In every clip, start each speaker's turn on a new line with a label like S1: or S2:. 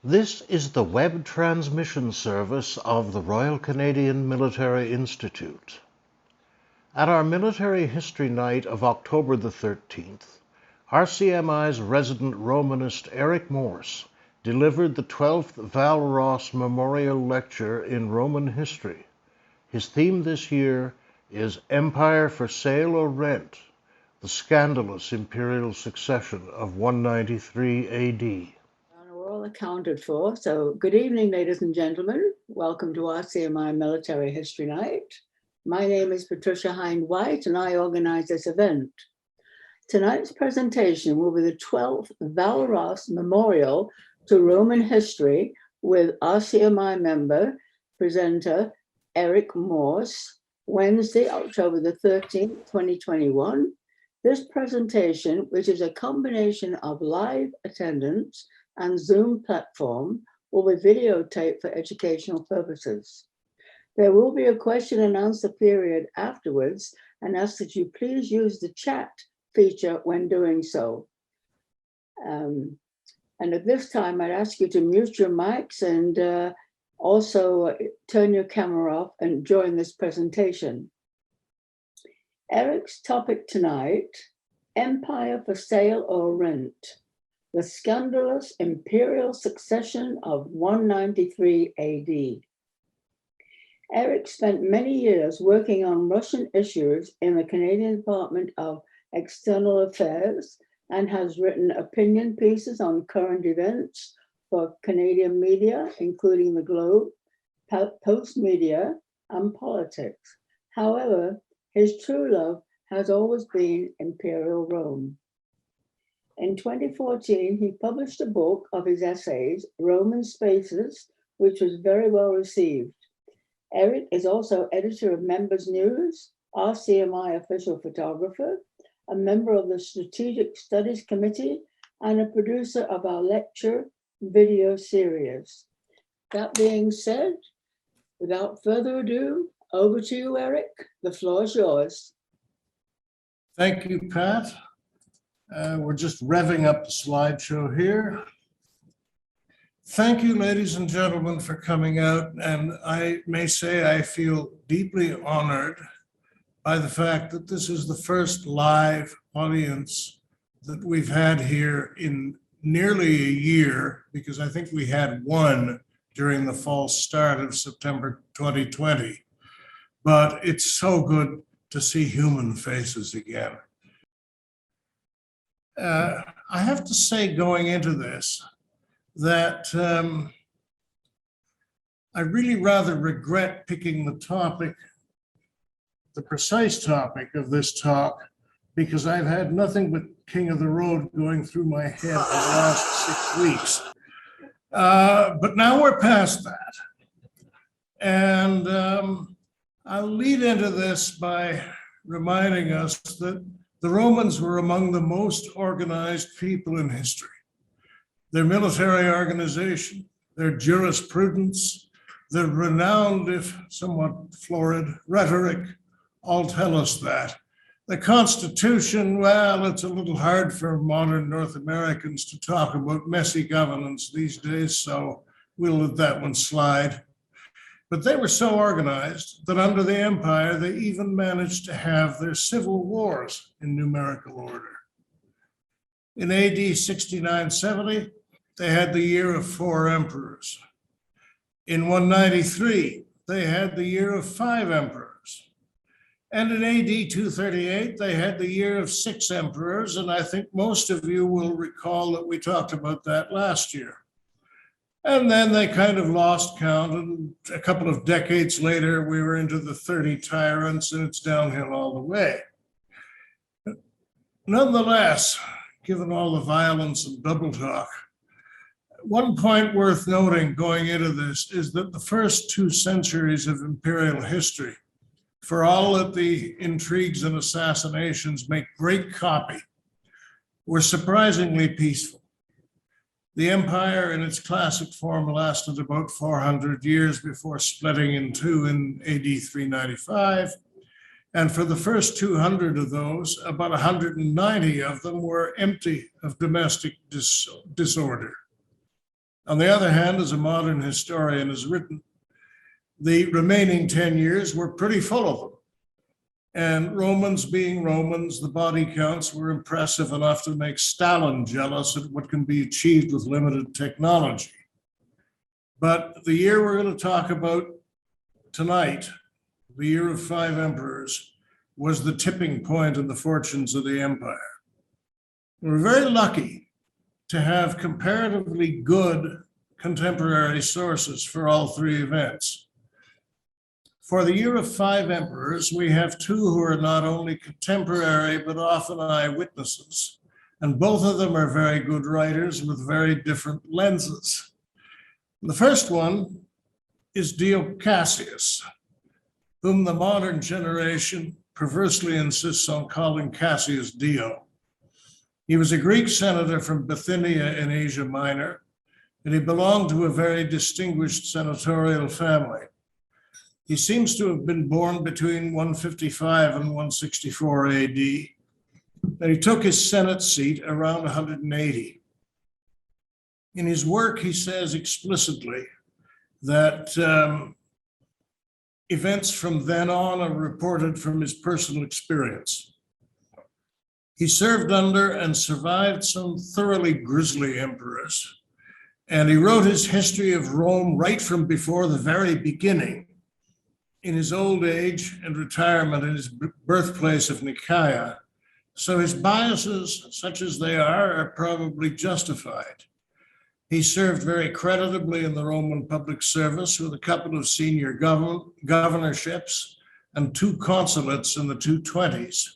S1: This is the web transmission service of the Royal Canadian Military Institute. At our Military History Night of October the 13th, RCMI's resident Romanist Eric Morse delivered the 12th Val Ross Memorial Lecture in Roman history. His theme this year is Empire for Sale or Rent, the Scandalous Imperial Succession of 193 AD.
S2: We're all accounted for. So good evening, ladies and gentlemen. Welcome to RCMI Military History Night. My name is Patricia Hind-White and I organize this event. Tonight's presentation will be the 12th Val Ross Memorial to Roman History with RCMI member, presenter Eric Morse, Wednesday, October the 13th, 2021. This presentation, which is a combination of live attendance and Zoom platform, will be videotaped for educational purposes. There will be a question and answer period afterwards, and ask that you please use the chat feature when doing so. And at this time, I'd ask you to mute your mics and also turn your camera off and join this presentation. Eric's topic tonight, Empire for Sale or Rent, the Scandalous Imperial Succession of 193 AD. Eric spent many years working on Russian issues in the Canadian Department of External Affairs and has written opinion pieces on current events for Canadian media, including the Globe, Post Media, and Politics. However, his true love has always been Imperial Rome. In 2014, he published a book of his essays, Roman Spaces, which was very well received. Eric is also editor of Members News, RCMI official photographer, a member of the Strategic Studies Committee, and a producer of our lecture video series. That being said, without further ado, over to you, Eric. The floor is yours.
S3: Thank you, Pat. We're just revving up the slideshow here. Thank you, ladies and gentlemen, for coming out. And I may say I feel deeply honored by the fact that this is the first live audience that we've had here in nearly a year, because I think we had one during the false start of September 2020. But it's so good to see human faces again. I have to say, going into this, that I really rather regret picking the topic, the precise topic of this talk, because I've had nothing but King of the Road going through my head for the last 6 weeks. But now we're past that. And I'll lead into this by reminding us that the Romans were among the most organized people in history. Their military organization, their jurisprudence, their renowned, if somewhat florid, rhetoric, all tell us that. The Constitution, well, it's a little hard for modern North Americans to talk about messy governance these days, so we'll let that one slide. But they were so organized that under the empire, they even managed to have their civil wars in numerical order. In AD 69-70, they had the year of 4 emperors. In 193, they had the year of 5 emperors. And in AD 238, they had the year of 6 emperors. And I think most of you will recall that we talked about that last year. And then they kind of lost count, and a couple of decades later, we were into the 30 tyrants, and it's downhill all the way. But nonetheless, given all the violence and double talk, one point worth noting going into this is that the first 2 centuries of imperial history, for all that the intrigues and assassinations make great copy, were surprisingly peaceful. The empire in its classic form lasted about 400 years before splitting in 2 in AD 395. And for the first 200 of those, about 190 of them were empty of domestic disorder. On the other hand, as a modern historian has written, the remaining 10 years were pretty full of them. And Romans being Romans, the body counts were impressive enough to make Stalin jealous at what can be achieved with limited technology. But the year we're going to talk about tonight, the year of 5 emperors, was the tipping point in the fortunes of the empire. We're very lucky to have comparatively good contemporary sources for all 3 events. For the year of 5 emperors, we have 2 who are not only contemporary, but often eyewitnesses. And both of them are very good writers with very different lenses. The first one is Dio Cassius, whom the modern generation perversely insists on calling Cassius Dio. He was a Greek senator from Bithynia in Asia Minor, and he belonged to a very distinguished senatorial family. He seems to have been born between 155 and 164 AD, and he took his Senate seat around 180. In his work, he says explicitly that events from then on are reported from his personal experience. He served under and survived some thoroughly grisly emperors, and he wrote his history of Rome right from before the very beginning. In his old age and retirement in his birthplace of Nicaea, so his biases, such as they are probably justified. He served very creditably in the Roman public service with a couple of senior governorships and 2 consulates in the 220s,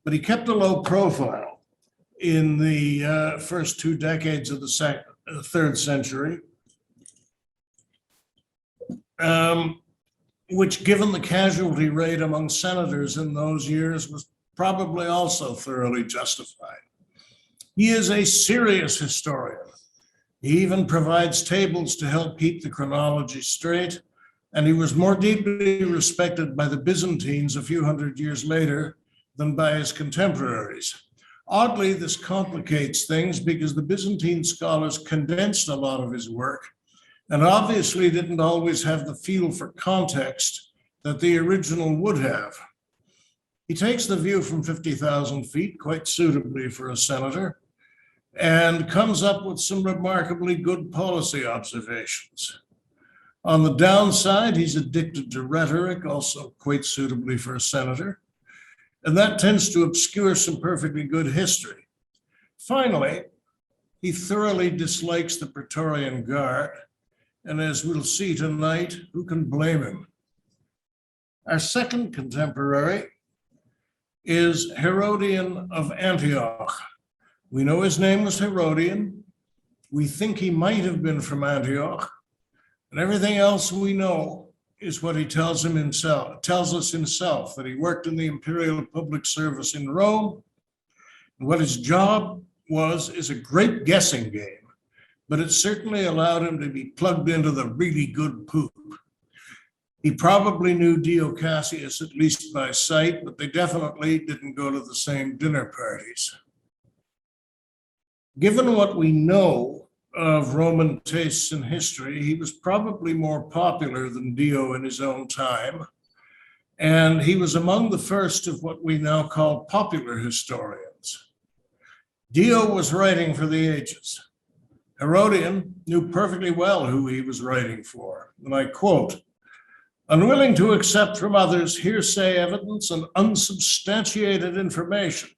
S3: but he kept a low profile in the first 2 decades of the 3rd century. Which, given the casualty rate among senators in those years, was probably also thoroughly justified. He is a serious historian. He even provides tables to help keep the chronology straight, and he was more deeply respected by the Byzantines a few hundred years later than by his contemporaries. Oddly, this complicates things because the Byzantine scholars condensed a lot of his work and obviously didn't always have the feel for context that the original would have. He takes the view from 50,000 feet quite suitably for a senator and comes up with some remarkably good policy observations. On the downside, he's addicted to rhetoric, also quite suitably for a senator, and that tends to obscure some perfectly good history. Finally, he thoroughly dislikes the Praetorian Guard, and as we'll see tonight, who can blame him? Our second contemporary is Herodian of Antioch. We know his name was Herodian. We think he might have been from Antioch, and everything else we know is what he tells us himself, that he worked in the imperial public service in Rome, and what his job was is a great guessing game, but it certainly allowed him to be plugged into the really good poop. He probably knew Dio Cassius, at least by sight, but they definitely didn't go to the same dinner parties. Given what we know of Roman tastes in history, he was probably more popular than Dio in his own time, and he was among the first of what we now call popular historians. Dio was writing for the ages. Herodian knew perfectly well who he was writing for, and I quote, "Unwilling to accept from others hearsay evidence and unsubstantiated information,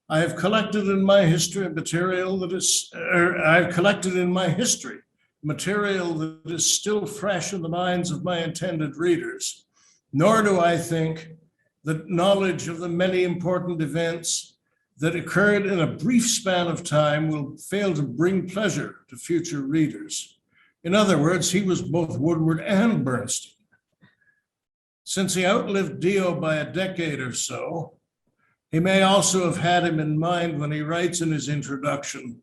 S3: I have collected in my history material that is still fresh in the minds of my intended readers, nor do I think that knowledge of the many important events that occurred in a brief span of time will fail to bring pleasure to future readers." In other words, he was both Woodward and Bernstein. Since he outlived Dio by a decade or so, he may also have had him in mind when he writes in his introduction,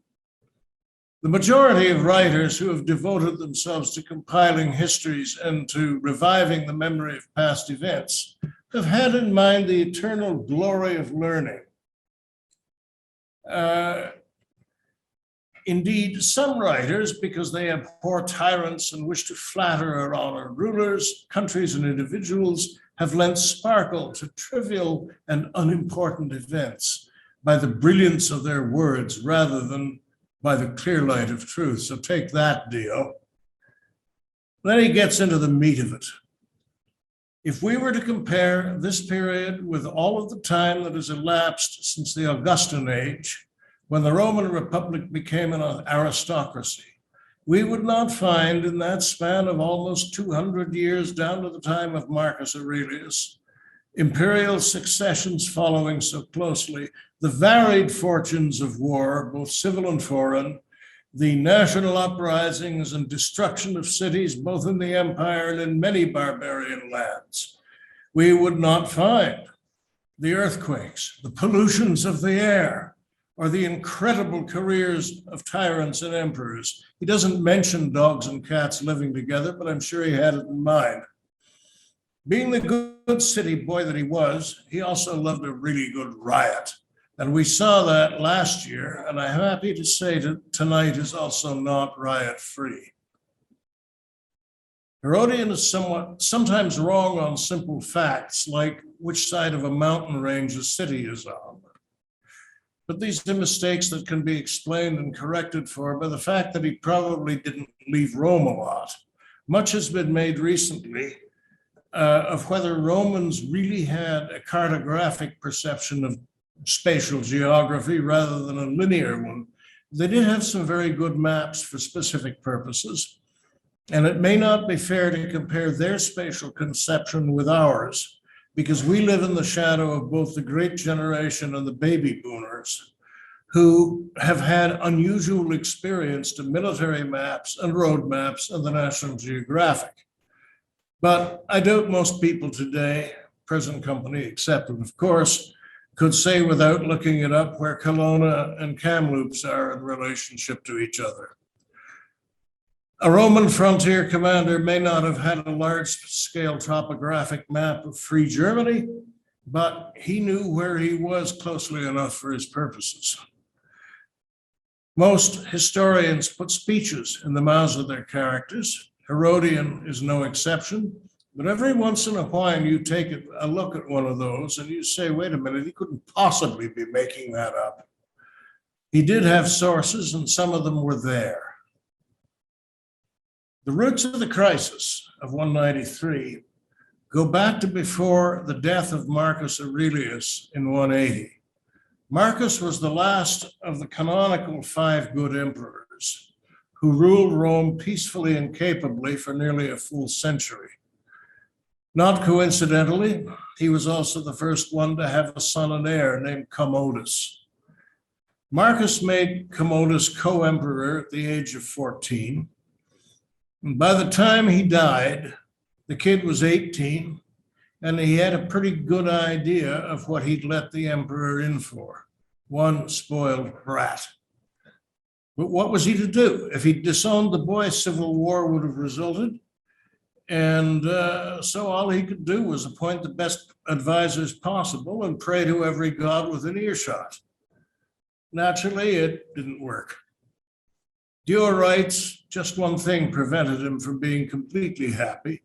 S3: "The majority of writers who have devoted themselves to compiling histories and to reviving the memory of past events have had in mind the eternal glory of learning." Indeed, some writers, because they abhor tyrants and wish to flatter or honor rulers, countries, and individuals, have lent sparkle to trivial and unimportant events by the brilliance of their words rather than by the clear light of truth. So take that, Dio. Then he gets into the meat of it. If we were to compare this period with all of the time that has elapsed since the Augustan age, when the Roman Republic became an aristocracy, we would not find in that span of almost 200 years down to the time of Marcus Aurelius, imperial successions following so closely, the varied fortunes of war, both civil and foreign, the national uprisings and destruction of cities, both in the empire and in many barbarian lands. We would not find the earthquakes, the pollutions of the air, or the incredible careers of tyrants and emperors. He doesn't mention dogs and cats living together, but I'm sure he had it in mind. Being the good city boy that he was, he also loved a really good riot. And we saw that last year, and I'm happy to say that tonight is also not riot-free. Herodian is sometimes wrong on simple facts, like which side of a mountain range a city is on. But these are mistakes that can be explained and corrected for by the fact that he probably didn't leave Rome a lot. Much has been made recently of whether Romans really had a cartographic perception of spatial geography rather than a linear one. They did have some very good maps for specific purposes, and it may not be fair to compare their spatial conception with ours, because we live in the shadow of both the Great Generation and the baby boomers, who have had unusual experience to military maps and road maps and the National Geographic. But I doubt most people today, present company accepted, of course, could say without looking it up where Kelowna and Kamloops are in relationship to each other. A Roman frontier commander may not have had a large-scale topographic map of free Germany, but he knew where he was closely enough for his purposes. Most historians put speeches in the mouths of their characters. Herodian is no exception, but every once in a while you take a look at one of those and you say, wait a minute, he couldn't possibly be making that up. He did have sources, and some of them were there. The roots of the crisis of 193 go back to before the death of Marcus Aurelius in 180. Marcus was the last of the canonical 5 good emperors who ruled Rome peacefully and capably for nearly a full century. Not coincidentally, he was also the first one to have a son and heir named Commodus. Marcus made Commodus co-emperor at the age of 14. And by the time he died, the kid was 18, and he had a pretty good idea of what he'd let the emperor in for. One spoiled brat. But what was he to do? If he disowned the boy, civil war would have resulted. And so all he could do was appoint the best advisors possible and pray to every god within earshot. Naturally, it didn't work. Dio writes, just one thing prevented him from being completely happy,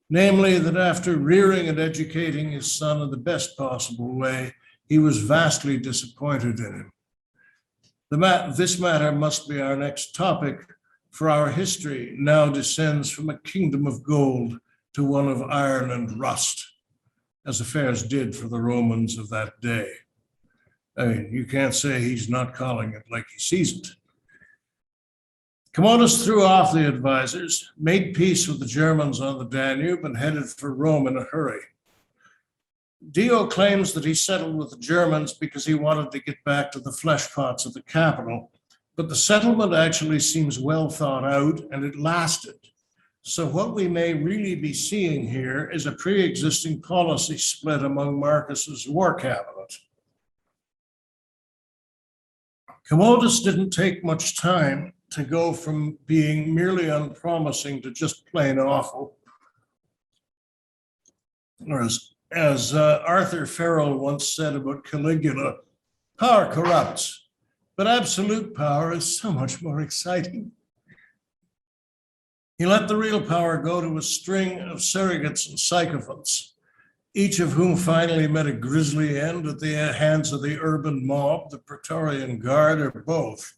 S3: namely that after rearing and educating his son in the best possible way, he was vastly disappointed in him. This matter must be our next topic, for our history now descends from a kingdom of gold to one of iron and rust, as affairs did for the Romans of that day. I mean, you can't say he's not calling it like he sees it. Commodus threw off the advisors, made peace with the Germans on the Danube, and headed for Rome in a hurry. Dio claims that he settled with the Germans because he wanted to get back to the flesh pots of the capital, but the settlement actually seems well thought out, and it lasted. So what we may really be seeing here is a pre-existing policy split among Marcus's war cabinet. Commodus didn't take much time to go from being merely unpromising to just plain awful. Or as Arthur Farrell once said about Caligula, power corrupts, but absolute power is so much more exciting. He let the real power go to a string of surrogates and sycophants, each of whom finally met a grisly end at the hands of the urban mob, the Praetorian Guard, or both.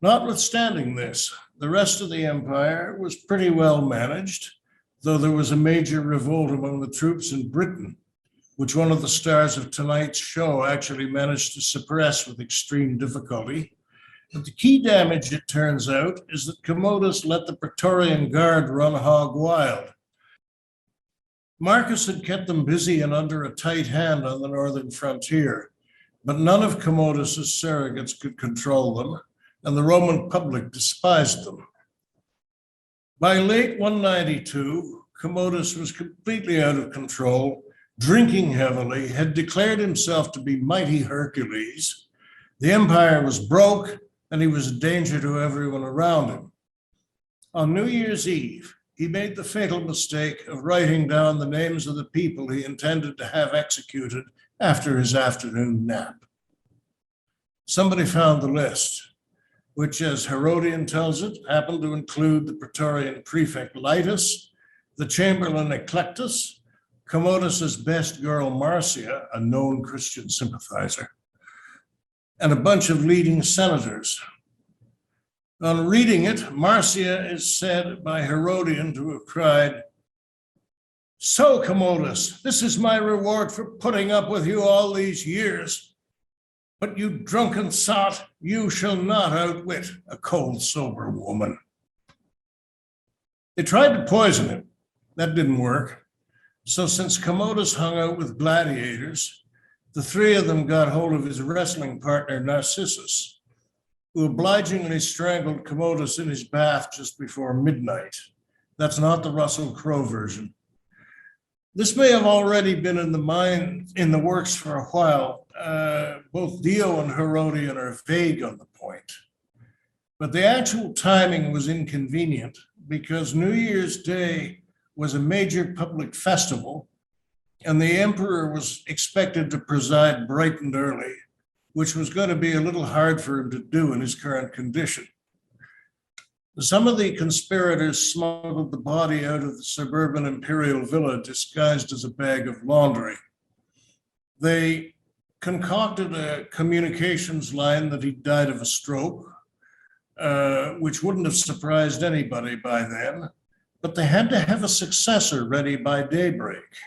S3: Notwithstanding this, the rest of the empire was pretty well managed, though there was a major revolt among the troops in Britain, which one of the stars of tonight's show actually managed to suppress with extreme difficulty. But the key damage, it turns out, is that Commodus let the Praetorian Guard run hog wild. Marcus had kept them busy and under a tight hand on the northern frontier, but none of Commodus's surrogates could control them, and the Roman public despised them. By late 192, Commodus was completely out of control, drinking heavily, had declared himself to be mighty Hercules. The empire was broke, and he was a danger to everyone around him. On New Year's Eve, he made the fatal mistake of writing down the names of the people he intended to have executed after his afternoon nap. Somebody found the list, which, as Herodian tells it, happened to include the Praetorian prefect Litus, the chamberlain Eclectus, Commodus's best girl Marcia, a known Christian sympathizer, and a bunch of leading senators. On reading it, Marcia is said by Herodian to have cried, "So, Commodus, this is my reward for putting up with you all these years. But you drunken sot, you shall not outwit a cold, sober woman." They tried to poison him. That didn't work. So since Commodus hung out with gladiators, the three of them got hold of his wrestling partner, Narcissus, who obligingly strangled Commodus in his bath just before midnight. That's not the Russell Crowe version. This may have already been in the works for a while. Both Dio and Herodian are vague on the point. But the actual timing was inconvenient because New Year's Day was a major public festival, and the emperor was expected to preside bright and early, which was going to be a little hard for him to do in his current condition. Some of the conspirators smuggled the body out of the suburban imperial villa disguised as a bag of laundry. They concocted a communications line that he died of a stroke, which wouldn't have surprised anybody by then, but they had to have a successor ready by daybreak.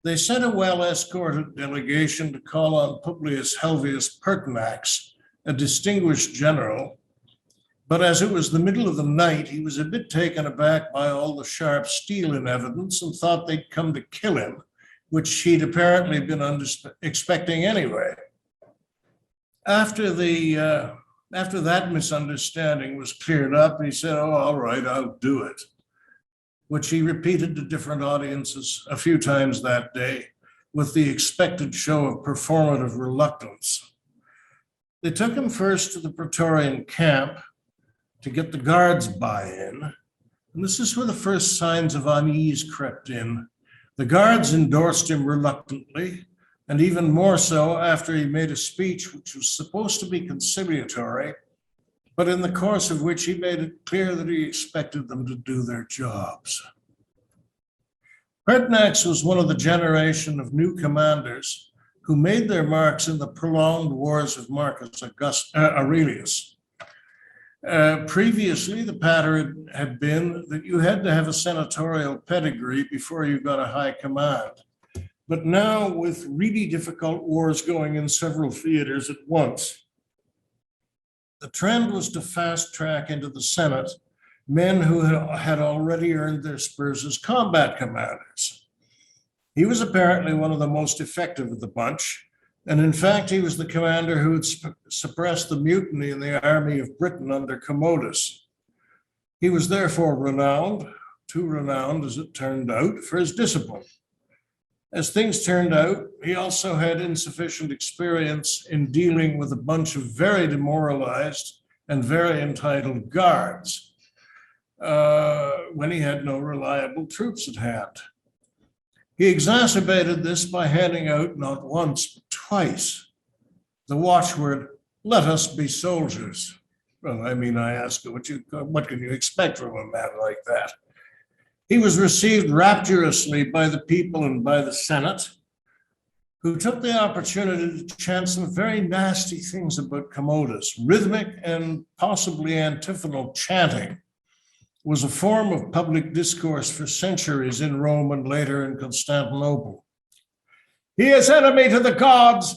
S3: They sent a well-escorted delegation to call on Publius Helvius Pertinax, a distinguished general, but as it was the middle of the night, he was a bit taken aback by all the sharp steel in evidence and thought they'd come to kill him, which he'd apparently been expecting anyway. After that misunderstanding was cleared up, he said, "Oh, all right, I'll do it," which he repeated to different audiences a few times that day with the expected show of performative reluctance. They took him first to the Praetorian camp to get the guards buy-in, and this is where the first signs of unease crept in. The guards endorsed him reluctantly, and even more so after he made a speech which was supposed to be conciliatory, but in the course of which he made it clear that he expected them to do their jobs. Pertinax was one of the generation of new commanders who made their marks in the prolonged wars of Marcus Aurelius. Previously, the pattern had been that you had to have a senatorial pedigree before you got a high command. But now, with really difficult wars going in several theaters at once, the trend was to fast track into the Senate men who had already earned their spurs as combat commanders. He was apparently one of the most effective of the bunch, and in fact, he was the commander who had suppressed the mutiny in the army of Britain under Commodus. He was therefore renowned, too renowned as it turned out, for his discipline. As things turned out, he also had insufficient experience in dealing with a bunch of very demoralized and very entitled guards when he had no reliable troops at hand. He exacerbated this by handing out not once, but twice the watchword, "Let us be soldiers." Well, I mean, I ask you, what can you expect from a man like that? He was received rapturously by the people and by the Senate, who took the opportunity to chant some very nasty things about Commodus. Rhythmic and possibly antiphonal chanting was a form of public discourse for centuries in Rome and later in Constantinople. "He is enemy to the gods,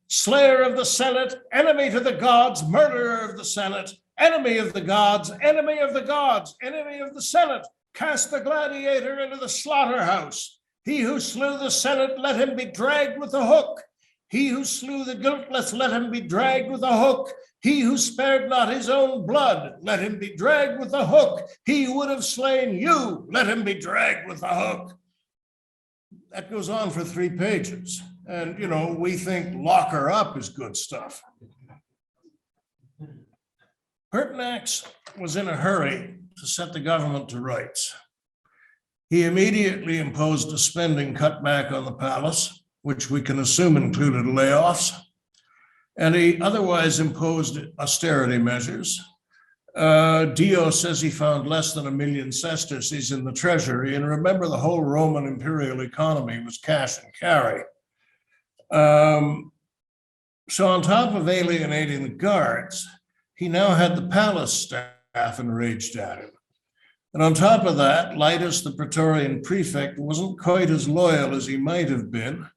S3: slayer of the Senate, enemy to the gods, murderer of the Senate, enemy of the gods, enemy of the gods, enemy of the Senate. Cast the gladiator into the slaughterhouse. He who slew the Senate, let him be dragged with a hook. He who slew the guiltless, let him be dragged with a hook. He who spared not his own blood, let him be dragged with a hook. He who would have slain you, let him be dragged with a hook." That goes on for 3 pages. And, you know, we think lock her up is good stuff. Pertinax was in a hurry to set the government to rights. He immediately imposed a spending cutback on the palace, which we can assume included layoffs, and he otherwise imposed austerity measures. Dio says he found less than 1 million sesterces in the treasury, and remember, the whole Roman imperial economy was cash and carry. So on top of alienating the guards, he now had the palace staff enraged at him. And on top of that, Litus, the Praetorian prefect, wasn't quite as loyal as he might have been,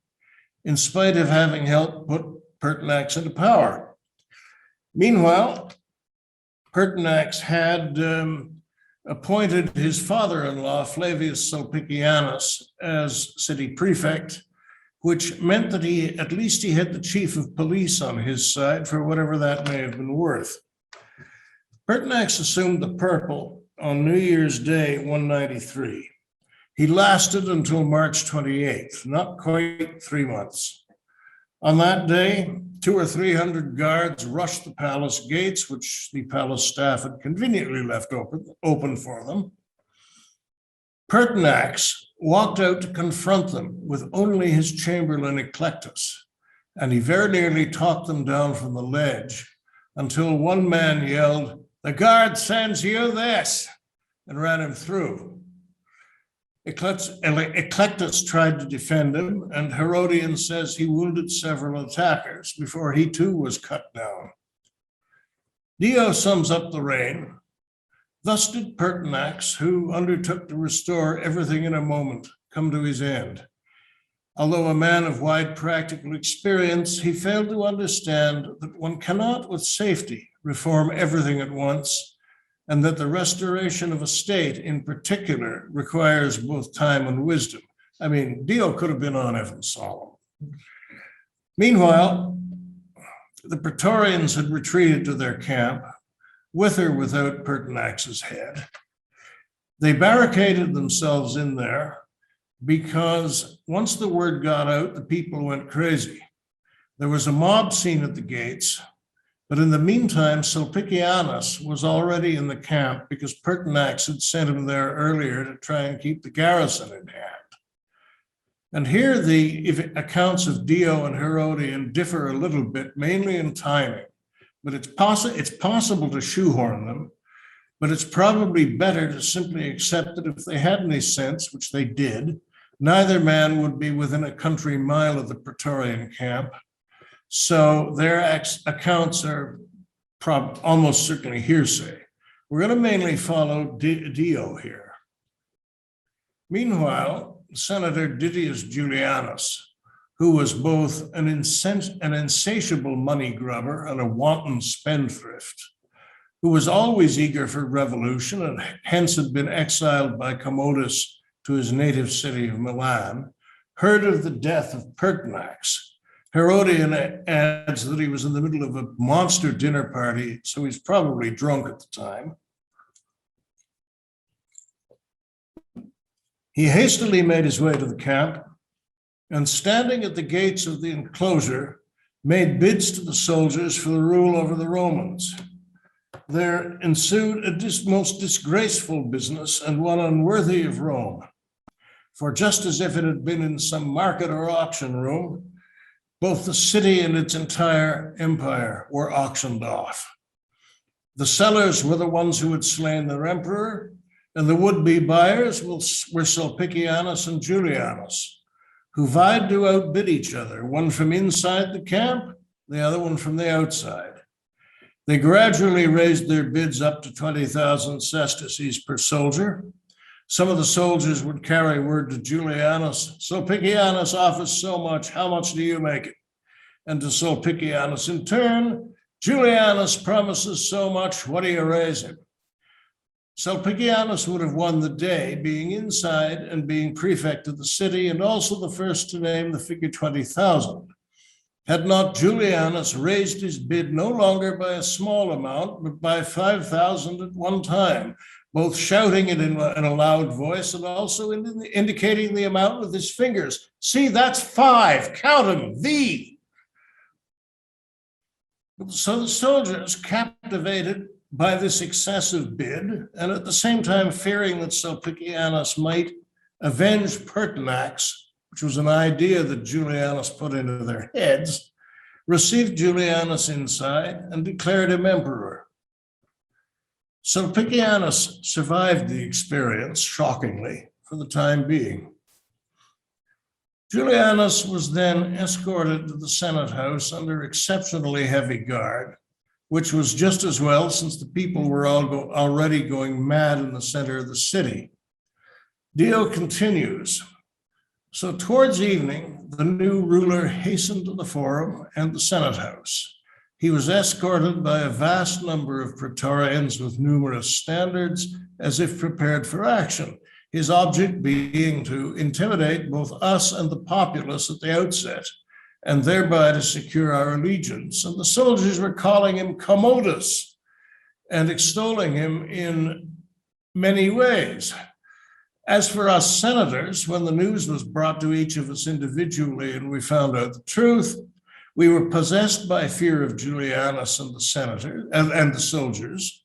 S3: in spite of having helped put Pertinax into power. Meanwhile, Pertinax had appointed his father-in-law, Flavius Sulpicianus, as city prefect, which meant that at least he had the chief of police on his side for whatever that may have been worth. Pertinax assumed the purple on New Year's Day, 193. He lasted until March 28th, not quite 3 months. On that day, 200 or 300 guards rushed the palace gates, which the palace staff had conveniently left open for them. Pertinax walked out to confront them with only his chamberlain Eclectus, and he very nearly talked them down from the ledge until one man yelled, "The guard sends you this," and ran him through. Eclectus tried to defend him, and Herodian says he wounded several attackers before he too was cut down. Dio sums up the reign. "Thus did Pertinax, who undertook to restore everything in a moment, come to his end. Although a man of wide practical experience, he failed to understand that one cannot with safety reform everything at once, and that the restoration of a state in particular requires both time and wisdom." I mean, Dio could have been on Evan Solomon. Meanwhile, the Praetorians had retreated to their camp, with or without Pertinax's head. They barricaded themselves in there because once the word got out, the people went crazy. There was a mob scene at the gates, but in the meantime, Sulpicianus was already in the camp because Pertinax had sent him there earlier to try and keep the garrison in hand. And here the accounts of Dio and Herodian differ a little bit, mainly in timing. But it's possible to shoehorn them, but it's probably better to simply accept that if they had any sense, which they did, neither man would be within a country mile of the Praetorian camp. So their accounts are almost certainly hearsay. We're going to mainly follow Dio here. Meanwhile, Senator Didius Julianus, who was both an insatiable money grubber and a wanton spendthrift, who was always eager for revolution and hence had been exiled by Commodus to his native city of Milan, heard of the death of Pertinax. Herodian adds that he was in the middle of a monster dinner party, so he's probably drunk at the time. He hastily made his way to the camp, and standing at the gates of the enclosure, made bids to the soldiers for the rule over the Romans. There ensued a most disgraceful business and one unworthy of Rome. For just as if it had been in some market or auction room, Both the city and its entire empire were auctioned off. The sellers were the ones who had slain their emperor, and the would-be buyers were Sulpicianus and Julianus, who vied to outbid each other, one from inside the camp, the other one from the outside. They gradually raised their bids up to 20,000 sesterces per soldier. Some of the soldiers would carry word to Julianus, Sulpicianus offers so much, how much do you make it? And to Sulpicianus in turn, Julianus promises so much, what do you raise him? Sulpicianus would have won the day, being inside and being prefect of the city, and also the first to name the figure 20,000. Had not Julianus raised his bid no longer by a small amount, but by 5,000 at one time, both shouting it in a loud voice and also indicating the amount with his fingers. See, that's 5, count them, thee. So the soldiers, captivated by this excessive bid, and at the same time fearing that Sulpicianus might avenge Pertinax, which was an idea that Julianus put into their heads, received Julianus inside and declared him emperor. Sulpicianus survived the experience, shockingly, for the time being. Julianus was then escorted to the Senate House under exceptionally heavy guard, which was just as well since the people were already going mad in the center of the city. Dio continues. So towards evening, the new ruler hastened to the Forum and the Senate House. He was escorted by a vast number of praetorians with numerous standards, as if prepared for action, his object being to intimidate both us and the populace at the outset, and thereby to secure our allegiance. And the soldiers were calling him Commodus and extolling him in many ways. As for us senators, when the news was brought to each of us individually and we found out the truth, we were possessed by fear of Julianus and the senator and the soldiers,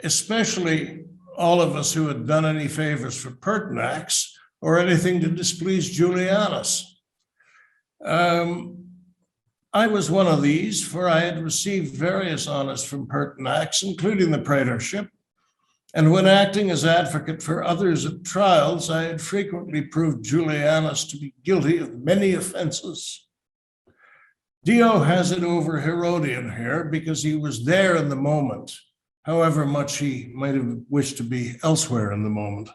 S3: especially all of us who had done any favors for Pertinax or anything to displease Julianus. I was one of these, for I had received various honors from Pertinax, including the praetorship. And when acting as advocate for others at trials, I had frequently proved Julianus to be guilty of many offenses. Dio has it over Herodian here because he was there in the moment, however much he might have wished to be elsewhere in the moment.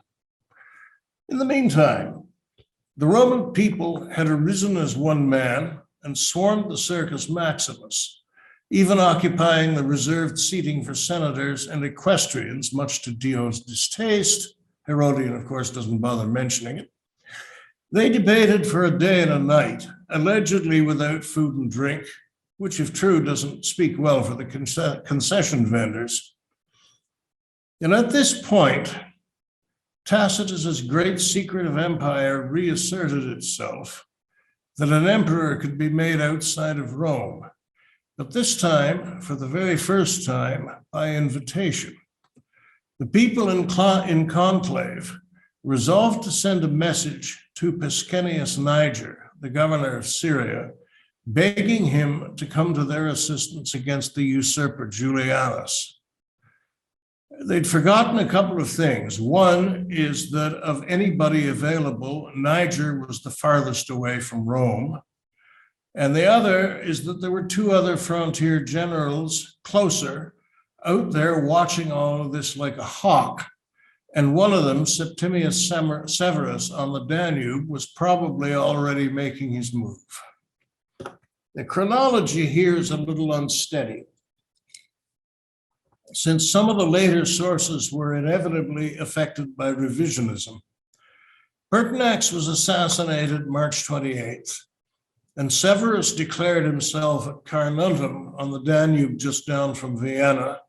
S3: In the meantime, the Roman people had arisen as one man and swarmed the Circus Maximus, even occupying the reserved seating for senators and equestrians, much to Dio's distaste. Herodian, of course, doesn't bother mentioning it. They debated for a day and a night, allegedly without food and drink, which, if true, doesn't speak well for the concession vendors. And at this point, Tacitus's great secret of empire reasserted itself, that an emperor could be made outside of Rome, but this time, for the very first time, by invitation. The people in conclave resolved to send a message to Pescennius Niger, the governor of Syria, begging him to come to their assistance against the usurper Julianus. They'd forgotten a couple of things. One is that of anybody available, Niger was the farthest away from Rome. And the other is that there were two other frontier generals closer, out there watching all of this like a hawk. And one of them, Septimius Severus on the Danube, was probably already making his move. The chronology here is a little unsteady, since some of the later sources were inevitably affected by revisionism. Pertinax was assassinated March 28th, and Severus declared himself at Carnuntum on the Danube just down from Vienna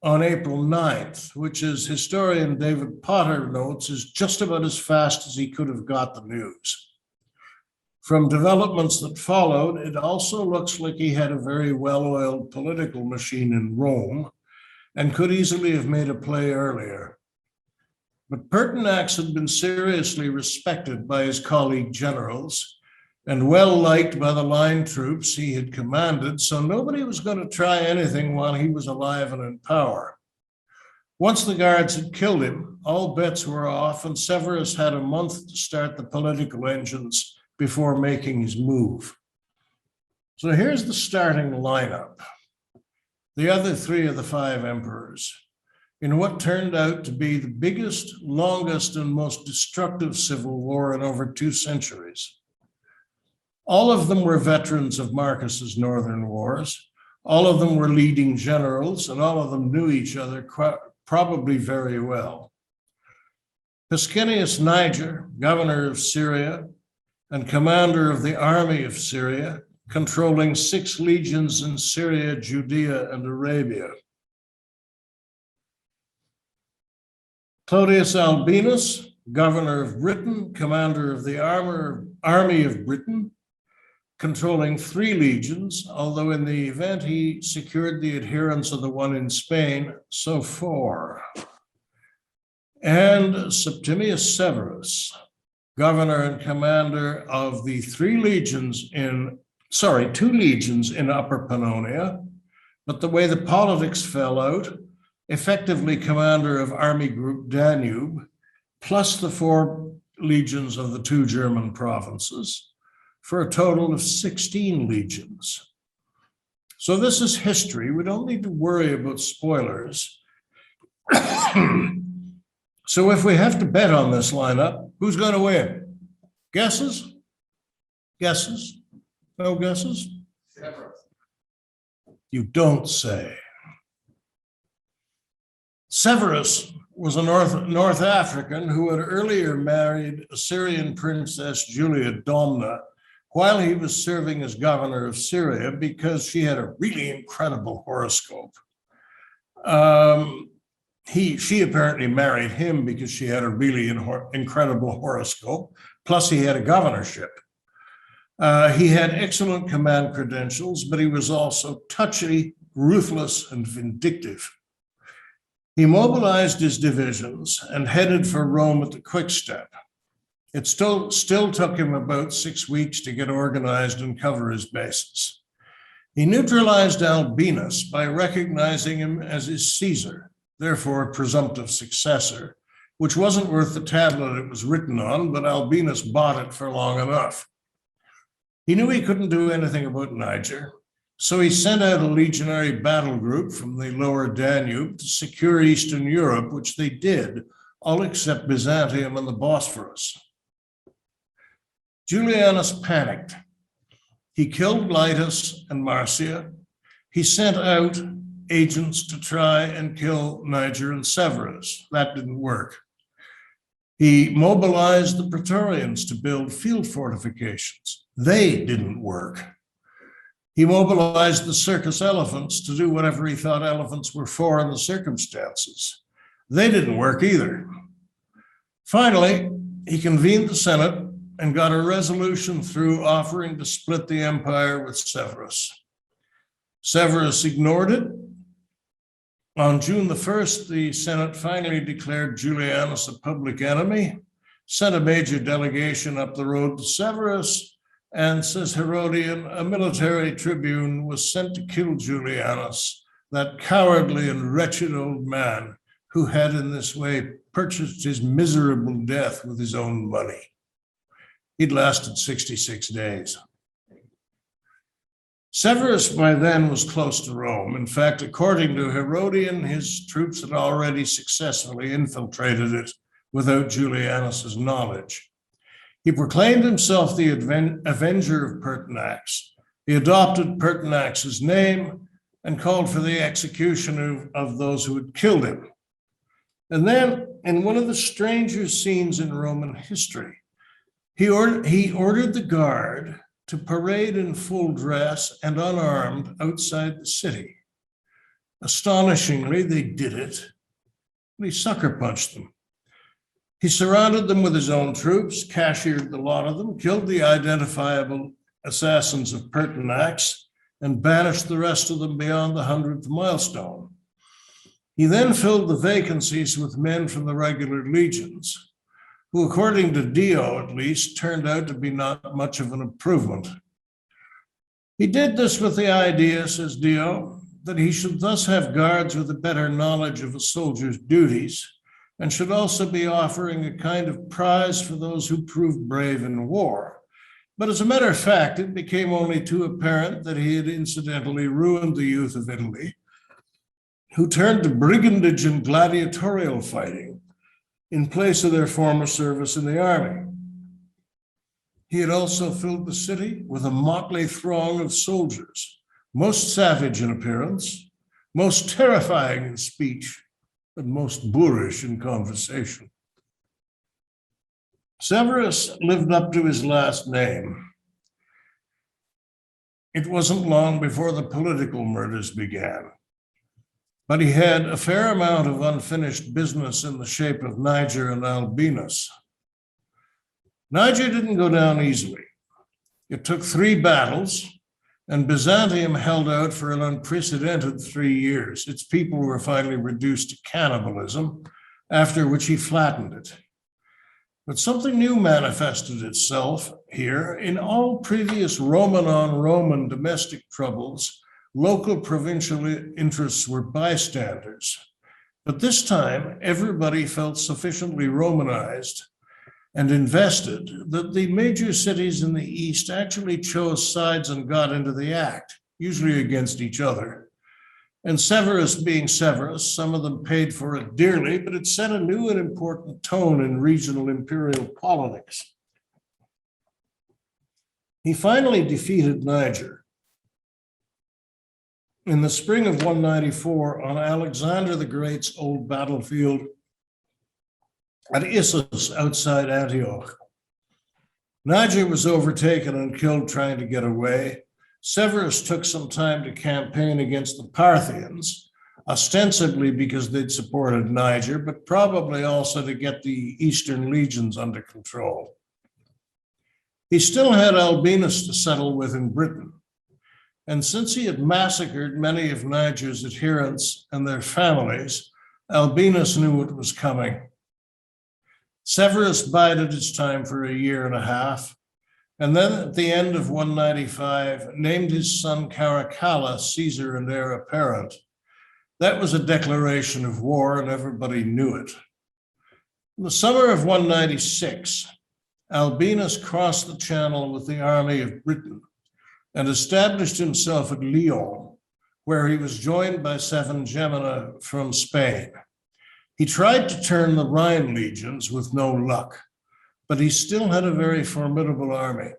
S3: on April 9th, which, as historian David Potter notes, is just about as fast as he could have got the news. From developments that followed, it also looks like he had a very well-oiled political machine in Rome and could easily have made a play earlier. But Pertinax had been seriously respected by his colleague generals, and well liked by the line troops he had commanded, so nobody was going to try anything while he was alive and in power. Once the guards had killed him, all bets were off, and Severus had a month to start the political engines before making his move. So here's the starting lineup. The other three of the five emperors, in what turned out to be the biggest, longest, and most destructive civil war in over 2 centuries. All of them were veterans of Marcus's northern wars. All of them were leading generals, and all of them knew each other probably very well. Pescennius Niger, governor of Syria and commander of the army of Syria, controlling 6 legions in Syria, Judea, and Arabia. Clodius Albinus, governor of Britain, commander of the army of Britain, controlling 3 legions, although in the event he secured the adherence of the one in Spain, so 4. And Septimius Severus, governor and commander of the 2 legions in Upper Pannonia, but the way the politics fell out, effectively commander of Army Group Danube, plus the 4 legions of the 2 German provinces, for a total of 16 legions. So this is history. We don't need to worry about spoilers. So if we have to bet on this lineup, who's going to win? Guesses? Guesses? No guesses? You don't say. Severus was a North African who had earlier married Assyrian princess Julia Domna while he was serving as governor of Syria because she had a really incredible horoscope. She apparently married him because she had a really incredible horoscope, plus he had a governorship. He had excellent command credentials, but he was also touchy, ruthless, and vindictive. He mobilized his divisions and headed for Rome at the quick step. It still took him about 6 weeks to get organized and cover his bases. He neutralized Albinus by recognizing him as his Caesar, therefore a presumptive successor, which wasn't worth the tablet it was written on, but Albinus bought it for long enough. He knew he couldn't do anything about Niger, so he sent out a legionary battle group from the lower Danube to secure Eastern Europe, which they did, all except Byzantium and the Bosphorus. Julianus panicked. He killed Lytus and Marcia. He sent out agents to try and kill Niger and Severus. That didn't work. He mobilized the Praetorians to build field fortifications. They didn't work. He mobilized the circus elephants to do whatever he thought elephants were for in the circumstances. They didn't work either. Finally, he convened the Senate and got a resolution through offering to split the empire with Severus. Severus ignored it. On June the 1st, the Senate finally declared Julianus a public enemy, sent a major delegation up the road to Severus, and, says Herodian, a military tribune was sent to kill Julianus, that cowardly and wretched old man who had in this way purchased his miserable death with his own money. He'd lasted 66 days. Severus by then was close to Rome. In fact, according to Herodian, his troops had already successfully infiltrated it without Julianus's knowledge. He proclaimed himself the avenger of Pertinax. He adopted Pertinax's name and called for the execution of those who had killed him. And then, in one of the stranger scenes in Roman history, he ordered the guard to parade in full dress and unarmed outside the city. Astonishingly, they did it, and he sucker punched them. He surrounded them with his own troops, cashiered the lot of them, killed the identifiable assassins of Pertinax, and banished the rest of them beyond the 100th milestone. He then filled the vacancies with men from the regular legions, who, according to Dio at least, turned out to be not much of an improvement. He did this with the idea, says Dio, that he should thus have guards with a better knowledge of a soldier's duties, and should also be offering a kind of prize for those who proved brave in war. But as a matter of fact, it became only too apparent that he had incidentally ruined the youth of Italy, who turned to brigandage and gladiatorial fighting in place of their former service in the army. He had also filled the city with a motley throng of soldiers, most savage in appearance, most terrifying in speech, and most boorish in conversation. Severus lived up to his last name. It wasn't long before the political murders began, but he had a fair amount of unfinished business in the shape of Niger and Albinus. Niger didn't go down easily. It took 3 battles, and Byzantium held out for an unprecedented 3 years. Its people were finally reduced to cannibalism, after which he flattened it. But something new manifested itself here. In all previous Roman-on-Roman domestic troubles, local provincial interests were bystanders. But this time, everybody felt sufficiently Romanized and invested that the major cities in the East actually chose sides and got into the act, usually against each other. And Severus being Severus, some of them paid for it dearly, but it set a new and important tone in regional imperial politics. He finally defeated Niger in the spring of 194 on Alexander the Great's old battlefield at Issus outside Antioch. Niger was overtaken and killed trying to get away. Severus took some time to campaign against the Parthians, ostensibly because they'd supported Niger, but probably also to get the Eastern legions under control. He still had Albinus to settle with in Britain, and since he had massacred many of Niger's adherents and their families, Albinus knew what was coming. Severus bided his time for 1.5 years, and then at the end of 195, named his son Caracalla Caesar and heir apparent. That was a declaration of war, and everybody knew it. In the summer of 196, Albinus crossed the Channel with the army of Britain and established himself at Lyon, where he was joined by 7 Gemina from Spain. He tried to turn the Rhine legions with no luck, but he still had a very formidable army.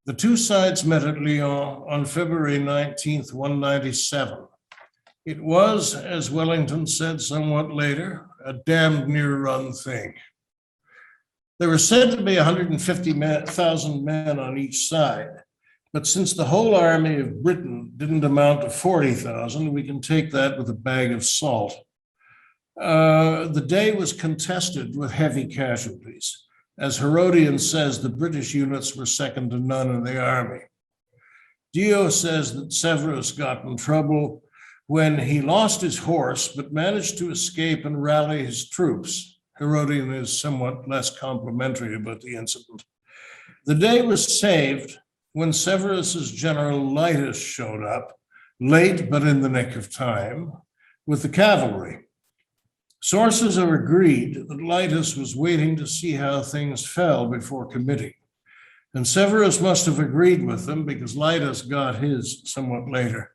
S3: The 2 sides met at Lyon on February 19th, 197. It was, as Wellington said somewhat later, a damned near run thing. There were said to be 150,000 men on each side, but since the whole army of Britain didn't amount to 40,000, we can take that with a bag of salt. The day was contested with heavy casualties. As Herodian says, the British units were second to none in the army. Dio says that Severus got in trouble when he lost his horse, but managed to escape and rally his troops. Herodian is somewhat less complimentary about the incident. The day was saved when Severus's general Litus showed up, late but in the nick of time, with the cavalry. Sources have agreed that Litus was waiting to see how things fell before committing, and Severus must have agreed with them because Litus got his somewhat later.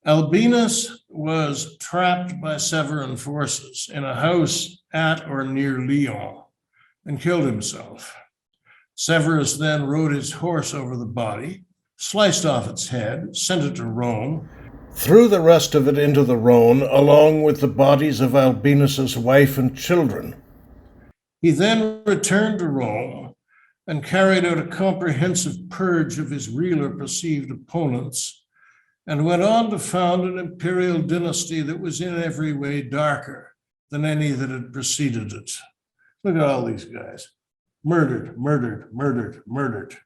S3: Albinus was trapped by Severan forces in a house at or near Lyon and killed himself. Severus then rode his horse over the body, sliced off its head, sent it to Rome,
S1: threw the rest of it into the Rhone, along with the bodies of Albinus's wife and children.
S3: He then returned to Rome and carried out a comprehensive purge of his real or perceived opponents, and went on to found an imperial dynasty that was in every way darker than any that had preceded it. Look at all these guys. Murdered, murdered, murdered, murdered.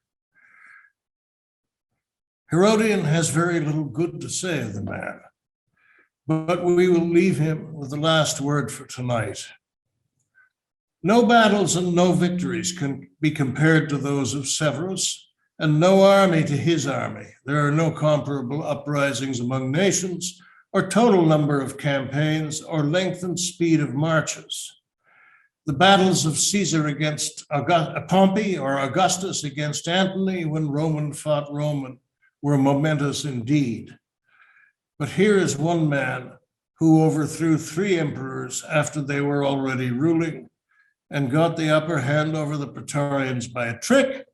S3: Herodian has very little good to say of the man, but we will leave him with the last word for tonight. No battles and no victories can be compared to those of Severus, and no army to his army. There are no comparable uprisings among nations, or total number of campaigns, or length and speed of marches. The battles of Caesar against Pompey or Augustus against Antony when Roman fought Roman were momentous indeed. But here is one man who overthrew 3 emperors after they were already ruling and got the upper hand over the Praetorians by a trick.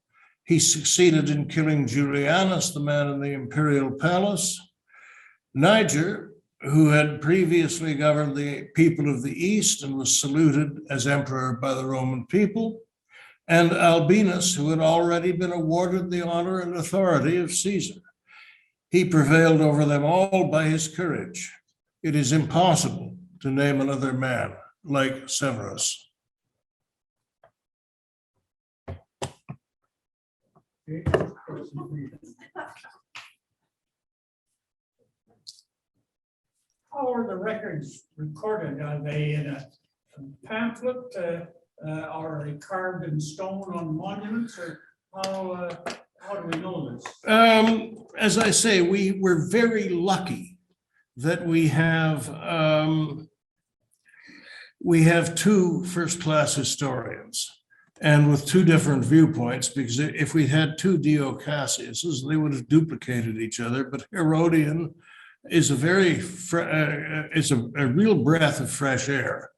S3: He succeeded in killing Julianus, the man in the imperial palace. Niger, who had previously governed the people of the East and was saluted as emperor by the Roman people, and Albinus, who had already been awarded the honor and authority of Caesar. He prevailed over them all by his courage. It is impossible to name another man like Severus.
S4: How are the records recorded? Are they in a pamphlet or are they carved in stone on monuments? Or how do we know this?
S3: As I say, we're very lucky that we have 2 first-class historians, and with 2 different viewpoints, because if we had 2 Dio Cassiuses, they would have duplicated each other. But Herodian is a real breath of fresh air.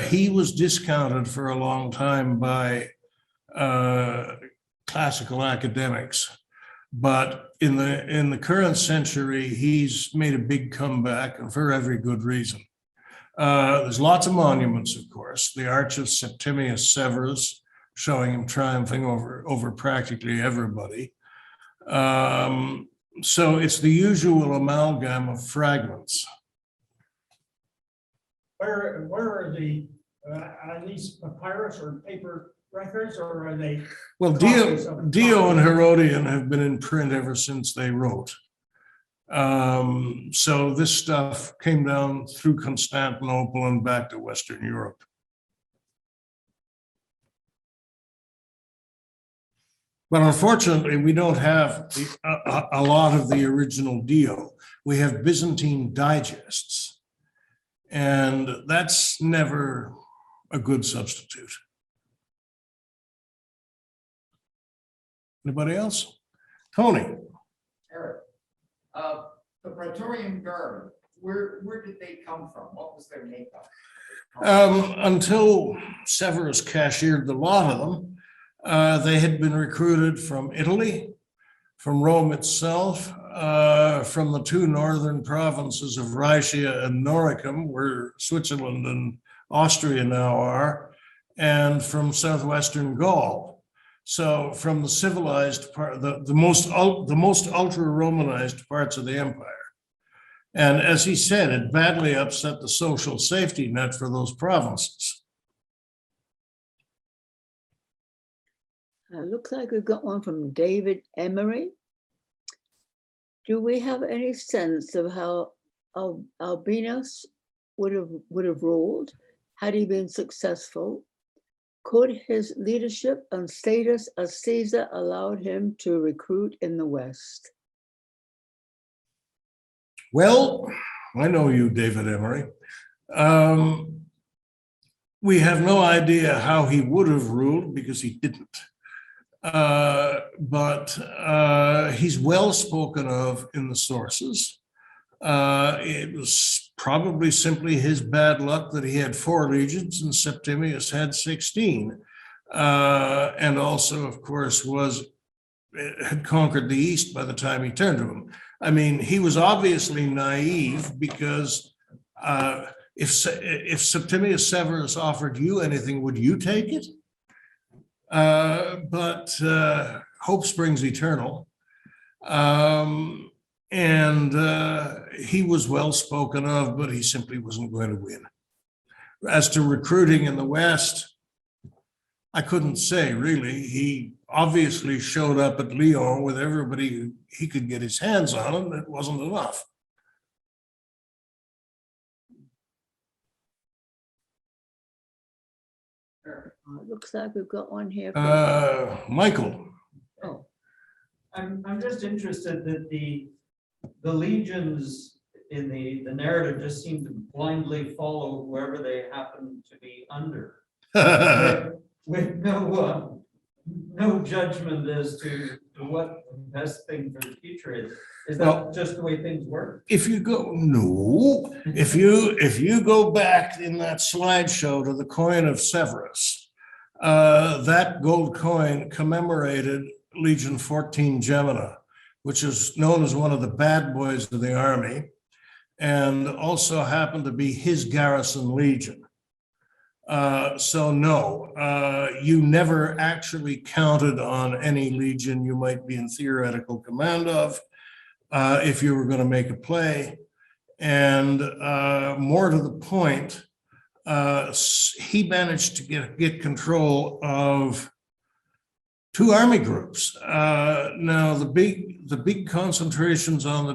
S3: He was discounted for a long time by classical academics, but in the current century, he's made a big comeback, and for every good reason. There's lots of monuments, of course. The Arch of Septimius Severus, showing him triumphing over practically everybody. So it's the usual amalgam of fragments.
S4: Where are these papyrus or paper records, or are they?
S3: Well, Dio and Herodian have been in print ever since they wrote. So this stuff came down through Constantinople and back to Western Europe. But unfortunately, we don't have a lot of the original Dio. We have Byzantine digests, and that's never a good substitute. Anybody else? Tony.
S5: Eric, the Praetorian Guard, where did they come from? What was their makeup?
S3: Until Severus cashiered the lot of them, they had been recruited from Italy, from Rome itself, from the 2 northern provinces of Rhaetia and Noricum, where Switzerland and Austria now are, and from southwestern Gaul. So from the civilized part, the most ultra-Romanized parts of the empire. And as he said, it badly upset the social safety net for those provinces.
S2: Looks like we've got one from David Emery. Do we have any sense of how Albinus would have ruled had he been successful? Could his leadership and status as Caesar allowed him to recruit in the West?
S3: Well, I know you, David Emery. We have no idea how he would have ruled because he didn't. But he's well spoken of in the sources. It was probably simply his bad luck that he had 4 legions and Septimius had 16. And also, of course, had conquered the East by the time he turned to him. I mean, he was obviously naive because if Septimius Severus offered you anything, would you take it? But hope springs eternal. And he was well spoken of, but he simply wasn't going to win. As to recruiting in the West, I couldn't say really. He obviously showed up at Lyon with everybody he could get his hands on, and it wasn't enough.
S2: It looks like we've got one here.
S3: Michael.
S2: Oh,
S6: I'm just interested that the legions in the narrative just seem to blindly follow whoever they happen to be under, with no judgment as to what the best thing for the future is. Is that
S3: Well,
S6: just the way things work?
S3: if you go back in that slideshow to the coin of Severus, that gold coin commemorated Legion 14 Gemina, which is known as one of the bad boys of the army, and also happened to be his garrison legion. So no, you never actually counted on any legion you might be in theoretical command of if you were going to make a play. And more to the point, he managed to get control of two army groups. Now the big concentrations on the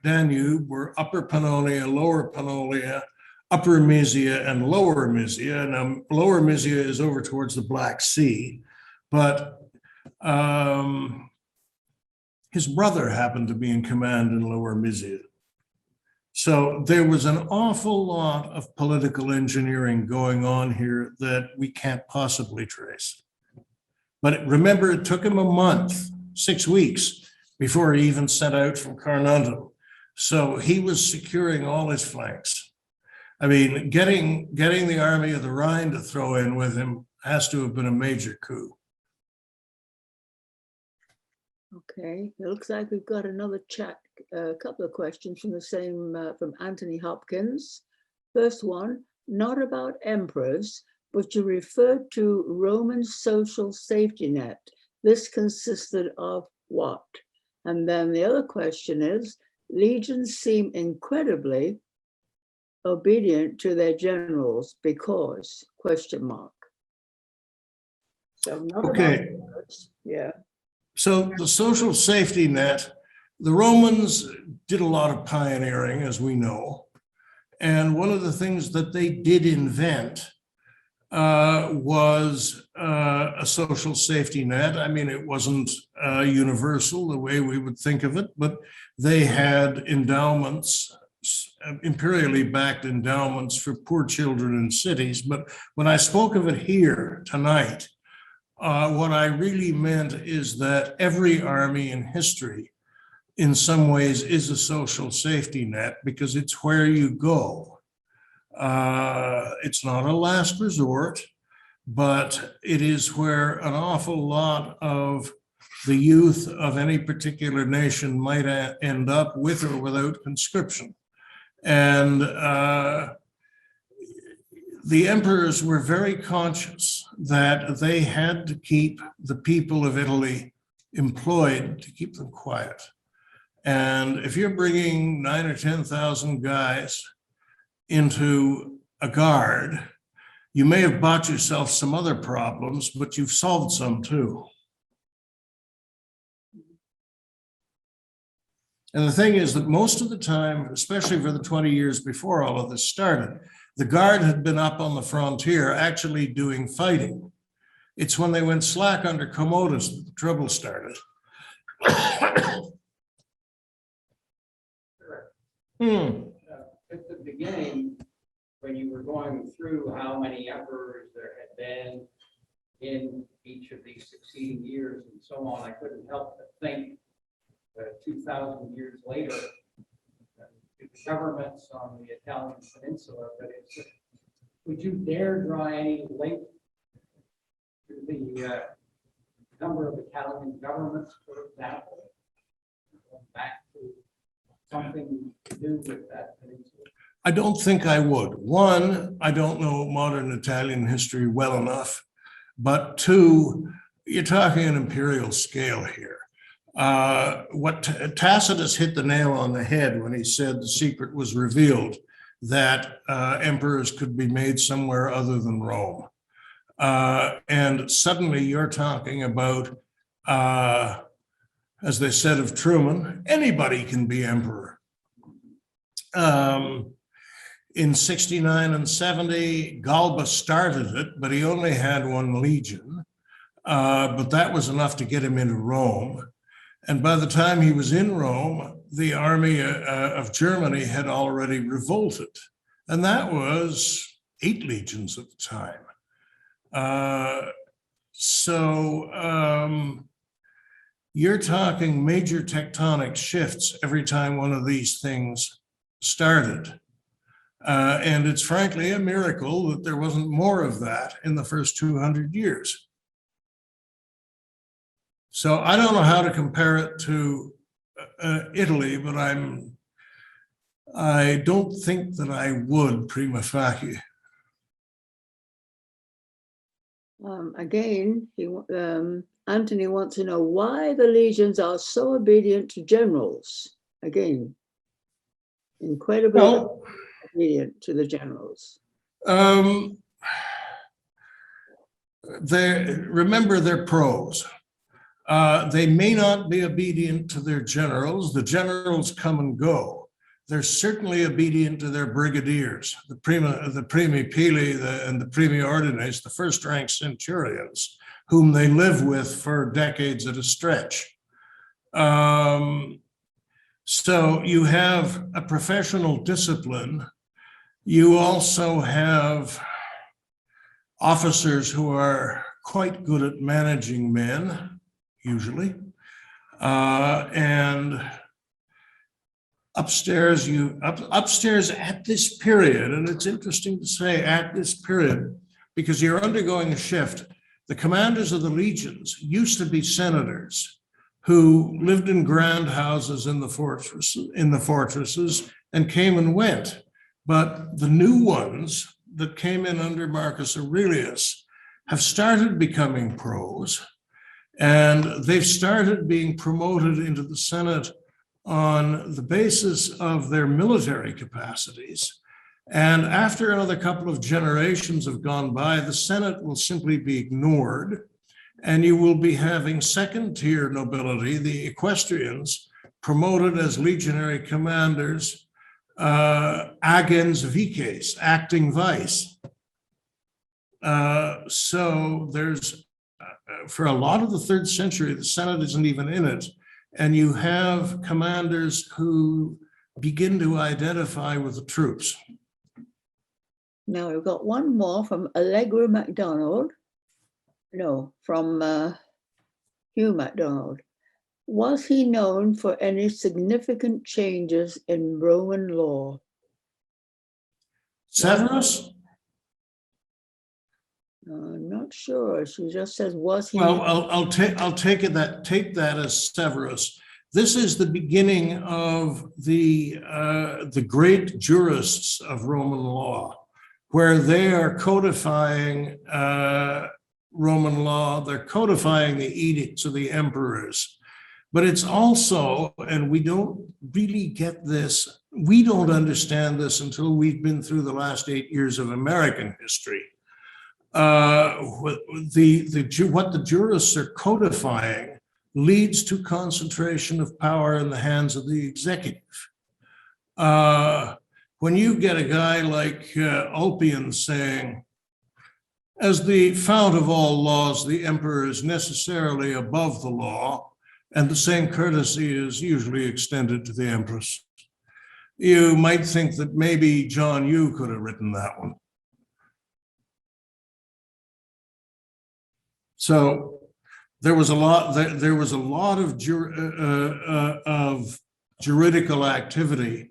S3: Danube were Upper Pannonia, Lower Pannonia, Upper Mysia, and Lower Mysia. Now Lower Mysia is over towards the Black Sea, but his brother happened to be in command in Lower Mysia. So there was an awful lot of political engineering going on here that we can't possibly trace. But remember, it took him a month, 6 weeks, before he even set out from Carnuntum. So he was securing all his flanks. I mean, getting the army of the Rhine to throw in with him has to have been a major coup.
S2: okay. It looks like we've got another chat, a couple of questions from the same, from Anthony Hopkins. First one, not about emperors, but you referred to Roman social safety net. This consisted of what? And then the other question is, legions seem incredibly obedient to their generals because, question mark. So not
S3: Okay.
S2: about emperors, yeah.
S3: So the social safety net, the Romans did a lot of pioneering, as we know. And one of the things that they did invent was a social safety net. I mean, it wasn't universal the way we would think of it, but they had endowments, imperially backed endowments for poor children in cities. But when I spoke of it here tonight, what I really meant is that every army in history, in some ways, is a social safety net because it's where you go. It's not a last resort, but it is where an awful lot of the youth of any particular nation might end up with or without conscription. And the emperors were very conscious that they had to keep the people of Italy employed to keep them quiet. And if you're bringing 9,000 or 10,000 guys into a guard, you may have bought yourself some other problems, but you've solved some too. And the thing is that most of the time, especially for the 20 years before all of this started, the guard had been up on the frontier actually doing fighting. It's when they went slack under Commodus that the trouble started.
S5: At the beginning, when you were going through how many emperors there had been in each of these succeeding years and so on, I couldn't help but think that 2,000 years later, the governments on the Italian peninsula, but would you dare draw any link to the number of Italian governments, for example, going back to something to do with that peninsula?
S3: I don't think I would. One, I don't know modern Italian history well enough, but two, you're talking an imperial scale here. What Tacitus hit the nail on the head when he said the secret was revealed that emperors could be made somewhere other than Rome. And suddenly you're talking about, as they said of Truman, anybody can be emperor. In 69 and 70, Galba started it, but he only had one legion. But that was enough to get him into Rome. And by the time he was in Rome, the army of Germany had already revolted. And that was 8 legions at the time. You're talking major tectonic shifts every time one of these things started. And it's frankly a miracle that there wasn't more of that in the first 200 years. So I don't know how to compare it to Italy, but I don't think that I would prima facie.
S2: Again, Anthony wants to know why the legions are so obedient to generals. Again, incredibly obedient to the generals.
S3: Remember, they're pros. They may not be obedient to their generals. The generals come and go. They're certainly obedient to their brigadiers, the primi pili, and the primi ordines, the first-rank centurions, whom they live with for decades at a stretch. So you have a professional discipline. You also have officers who are quite good at managing men, usually, and upstairs at this period, and it's interesting to say at this period, because you're undergoing a shift. The commanders of the legions used to be senators who lived in grand houses in the fortresses and came and went. But the new ones that came in under Marcus Aurelius have started becoming pros, and they've started being promoted into the Senate on the basis of their military capacities. And after another couple of generations have gone by, the Senate will simply be ignored, and you will be having second-tier nobility, the equestrians, promoted as legionary commanders, agens vices, acting vice. So there's, for a lot of the 3rd century, the Senate isn't even in it. And you have commanders who begin to identify with the troops.
S2: Now we've got one more from Allegra MacDonald. No, from Hugh MacDonald. Was he known for any significant changes in Roman law?
S3: Severus?
S2: I'm not sure. She just says, was he?
S3: Well, I'll take that as Severus. This is the beginning of the great jurists of Roman law, where they are codifying Roman law. They're codifying the edicts of the emperors. But it's also, and we don't really get this, we don't understand this until we've been through the last 8 years of American history. What the jurists are codifying leads to concentration of power in the hands of the executive. When you get a guy like Ulpian saying, as the fount of all laws, the emperor is necessarily above the law, and the same courtesy is usually extended to the empress, you might think that maybe John Yoo could have written that one. So there was a lot of juridical activity,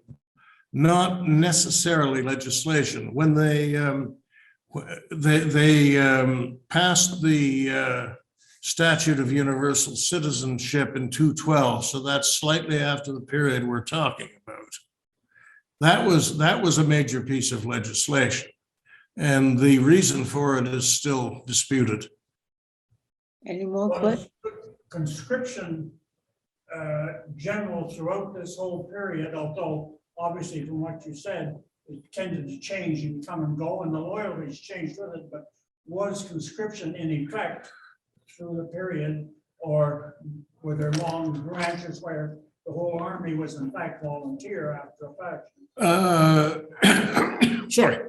S3: not necessarily legislation. When they passed the Statute of Universal Citizenship in 212, so that's slightly after the period we're talking about. That was a major piece of legislation, and the reason for it is still disputed.
S2: Any more questions?
S4: Conscription general throughout this whole period, although obviously from what you said, it tended to change and come and go, and the loyalties changed with it, but was conscription in effect through the period, or were there long branches where the whole army was in fact volunteer after a fact?
S3: Sorry.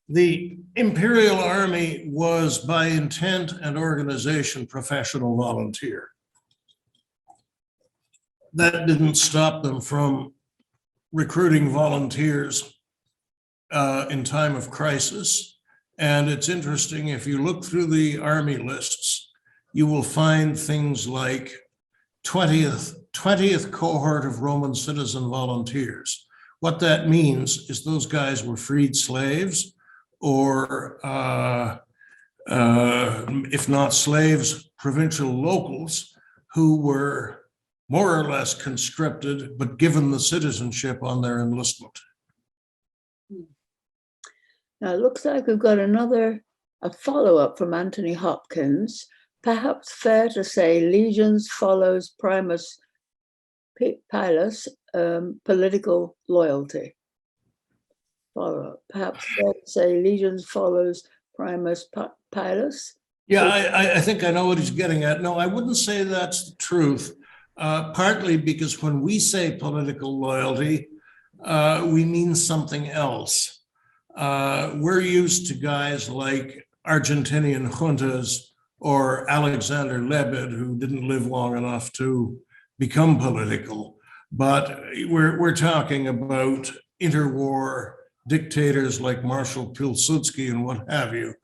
S3: The Imperial Army was by intent and organization professional volunteer. That didn't stop them from recruiting volunteers in time of crisis. And it's interesting, if you look through the army lists, you will find things like 20th cohort of Roman citizen volunteers. What that means is those guys were freed slaves, or if not slaves, provincial locals who were more or less conscripted, but given the citizenship on their enlistment.
S2: Now, it looks like we've got a follow-up from Anthony Hopkins. Perhaps fair to say legions follows primus pilus, political loyalty. Follow-up. Perhaps fair to say legions follows primus pilus.
S3: Yeah, I think I know what he's getting at. No, I wouldn't say that's the truth. Partly because when we say political loyalty, we mean something else. We're used to guys like Argentinian juntas or Alexander Lebed, who didn't live long enough to become political. But we're talking about interwar dictators like Marshal Pilsudski and what have you.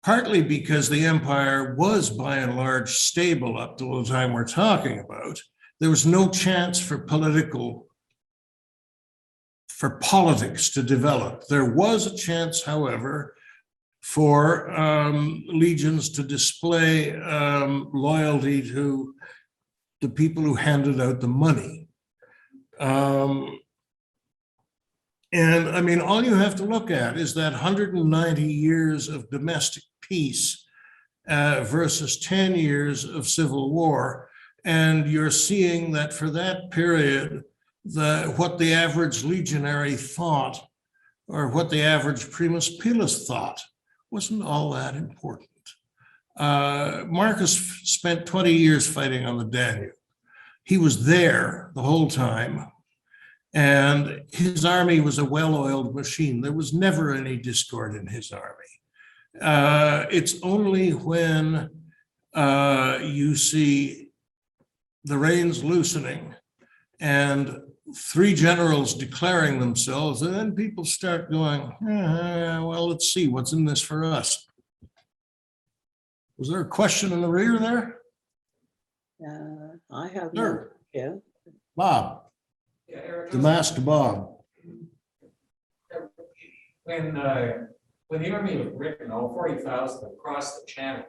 S3: Partly because the empire was by and large stable up to the time we're talking about, there was no chance for politics to develop. There was a chance, however, for legions to display loyalty to the people who handed out the money. And I mean, all you have to look at is that 190 years of domestic peace versus 10 years of civil war. And you're seeing that for that period, what the average legionary thought, or what the average primus pilus thought, wasn't all that important. Marcus spent 20 years fighting on the Danube. He was there the whole time. And his army was a well-oiled machine. There was never any discord in his army. It's only when you see the reins loosening and 3 generals declaring themselves, and then people start going, well, let's see what's in this for us. Was there a question in the rear there?
S2: I have
S3: Sure.
S2: Yeah.
S3: Bob,
S5: Yeah, Eric,
S3: the masked Bob.
S7: When the army of Britain, all 40,000 across the channel,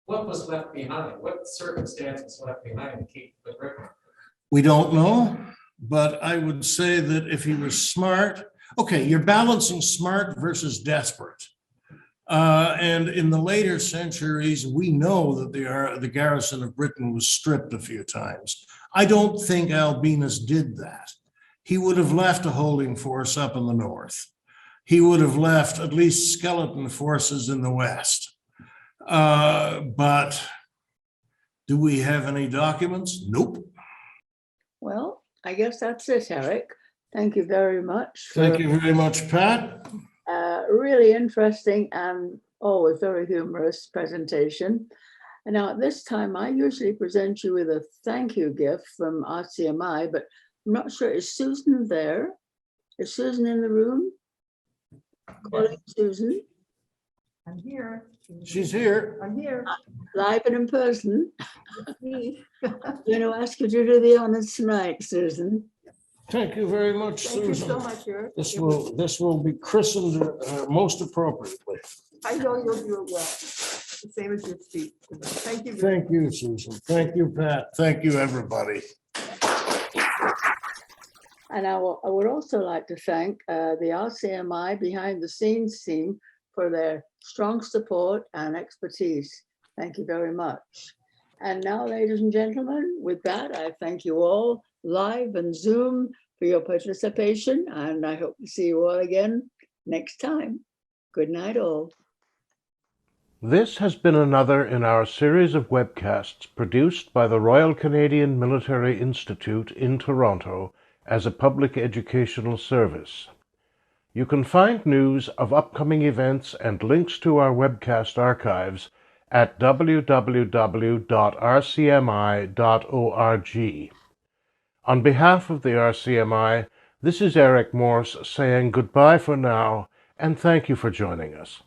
S7: what was left behind? What circumstances left behind to keep the Britain?
S3: We don't know, but I would say that if he was smart, okay, you're balancing smart versus desperate. And in the later centuries, we know that the garrison of Britain was stripped a few times. I don't think Albinus did that. He would have left a holding force up in the north. He would have left at least skeleton forces in the west. But do we have any documents? Nope.
S2: Well, I guess that's it, Eric. Thank you very much.
S3: Thank you very much, Pat.
S2: Really interesting and always very humorous presentation. And now at this time, I usually present you with a thank you gift from RCMI, but I'm not sure, is Susan there? Is Susan in the room? Calling Susan.
S8: I'm here.
S3: She's here.
S8: I'm here.
S2: Live and in person.
S8: It's me.
S2: I'm going to ask you to do the honors tonight, Susan.
S3: Thank you very much,
S8: Thank you
S3: Susan.
S8: so much, Eric.
S3: This will be christened most appropriately.
S8: I know you'll do it well. The same as your speech. Thank you.
S3: Thank you, Susan. Thank you, Pat. Thank you, everybody.
S2: And I would also like to thank the RCMI behind the scenes team for their strong support and expertise. Thank you very much. And now, ladies and gentlemen, with that, I thank you all live and Zoom for your participation, and I hope to see you all again next time. Good night, all.
S1: This has been another in our series of webcasts produced by the Royal Canadian Military Institute in Toronto as a public educational service. You can find news of upcoming events and links to our webcast archives at www.rcmi.org. On behalf of the RCMI, this is Eric Morse saying goodbye for now, and thank you for joining us.